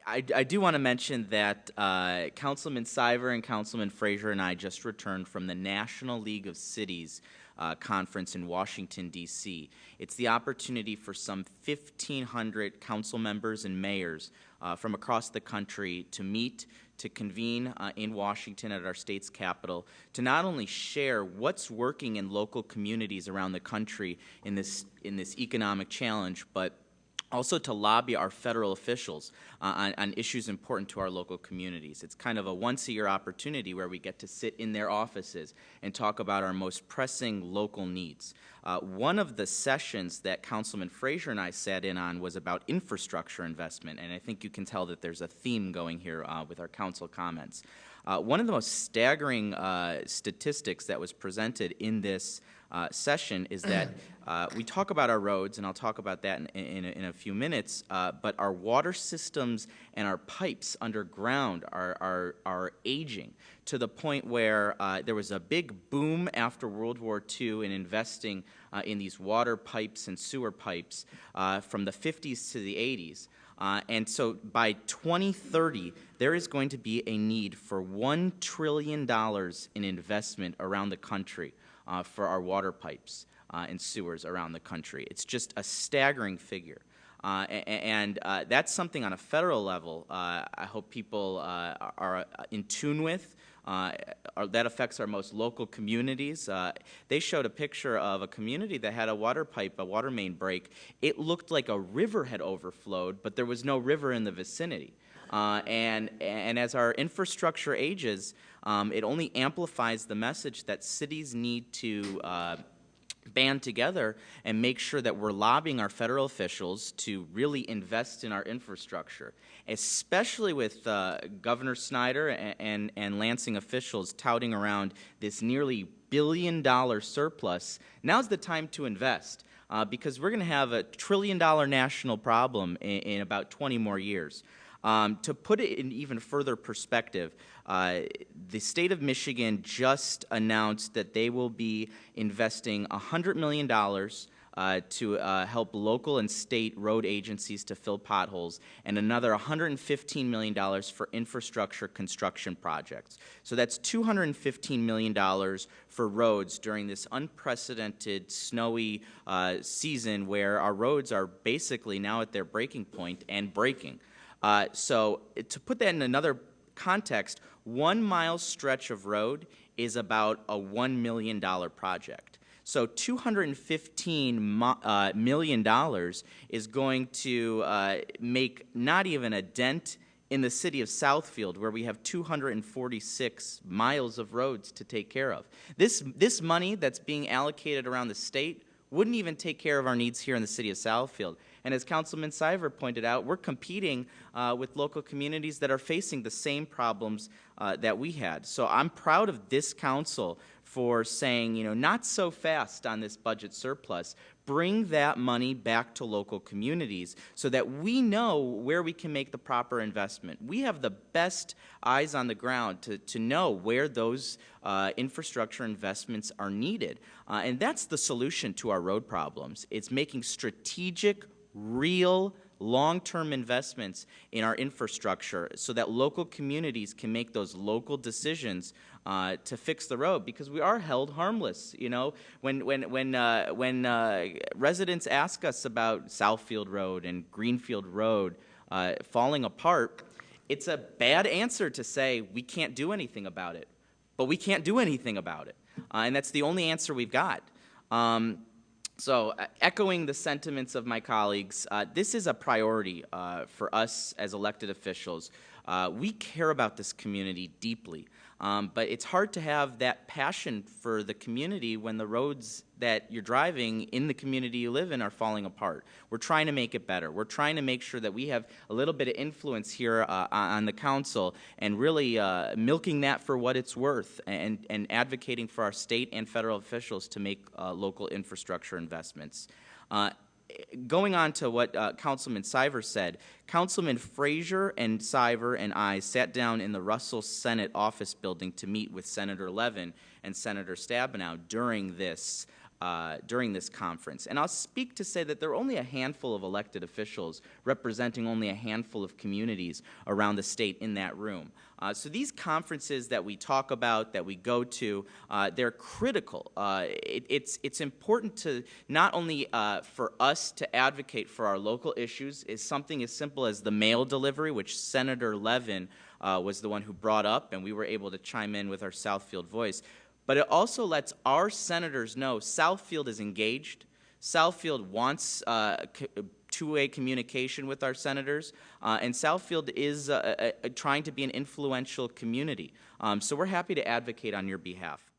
I do want to mention that Councilman Siver and Councilman Frazier and I just returned from the National League of Cities conference in Washington, D.C. It's the opportunity for some 1,500 council members and mayors from across the country to meet, to convene in Washington at our state's capital, to not only share what's working in local communities around the country in this economic challenge, but also to lobby our federal officials on issues important to our local communities. It's kind of a once-a-year opportunity where we get to sit in their offices and talk about our most pressing local needs. One of the sessions that Councilman Frazier and I sat in on was about infrastructure investment, and I think you can tell that there's a theme going here with our council comments. One of the most staggering statistics that was presented in this session is that we talk about our roads, and I'll talk about that in a few minutes, but our water systems and our pipes underground are aging to the point where there was a big boom after World War II in investing in these water pipes and sewer pipes from the 50s to the 80s. And so by 2030, there is going to be a need for $1 trillion in investment around the country for our water pipes and sewers around the country. It's just a staggering figure. And that's something on a federal level I hope people are in tune with. That affects our most local communities. They showed a picture of a community that had a water pipe, a water main break. It looked like a river had overflowed, but there was no river in the vicinity. And as our infrastructure ages, it only amplifies the message that cities need to band together and make sure that we're lobbying our federal officials to really invest in our infrastructure, especially with Governor Snyder and Lansing officials touting around this nearly billion-dollar surplus. Now's the time to invest because we're going to have a trillion-dollar national problem in about 20 more years. To put it in even further perspective, the state of Michigan just announced that they will be investing $100 million to help local and state road agencies to fill potholes, and another $115 million for infrastructure construction projects. So that's $215 million for roads during this unprecedented snowy season where our roads are basically now at their breaking point and breaking. So to put that in another context, 1 mile stretch of road is about a $1 million project. So $215 million is going to make not even a dent in the city of Southfield, where we have 246 miles of roads to take care of. This money that's being allocated around the state wouldn't even take care of our needs here in the city of Southfield. And as Councilman Siver pointed out, we're competing with local communities that are facing the same problems that we had. So I'm proud of this council for saying, you know, not so fast on this budget surplus. Bring that money back to local communities so that we know where we can make the proper investment. We have the best eyes on the ground to know where those infrastructure investments are needed. And that's the solution to our road problems. It's making strategic, real, long-term investments in our infrastructure so that local communities can make those local decisions to fix the road, because we are held harmless. You know, when residents ask us about Southfield Road and Greenfield Road falling apart, it's a bad answer to say we can't do anything about it, but we can't do anything about it, and that's the only answer we've got. So echoing the sentiments of my colleagues, this is a priority for us as elected officials. We care about this community deeply, but it's hard to have that passion for the community when the roads that you're driving in the community you live in are falling apart. We're trying to make it better. We're trying to make sure that we have a little bit of influence here on the council and really milking that for what it's worth and advocating for our state and federal officials to make local infrastructure investments. Going on to what Councilman Siver said, Councilman Frazier and Siver and I sat down in the Russell Senate office building to meet with Senator Levin and Senator Stabenow during this during this conference. And I'll speak to say that there are only a handful of elected officials representing only a handful of communities around the state in that room. So these conferences that we talk about, that we go to, they're critical. It's important to not only for us to advocate for our local issues, is something as simple as the mail delivery, which Senator Levin was the one who brought up, and we were able to chime in with our Southfield voice. But it also lets our senators know Southfield is engaged. Southfield wants two-way communication with our senators, and Southfield is trying to be an influential community. So we're happy to advocate on your behalf.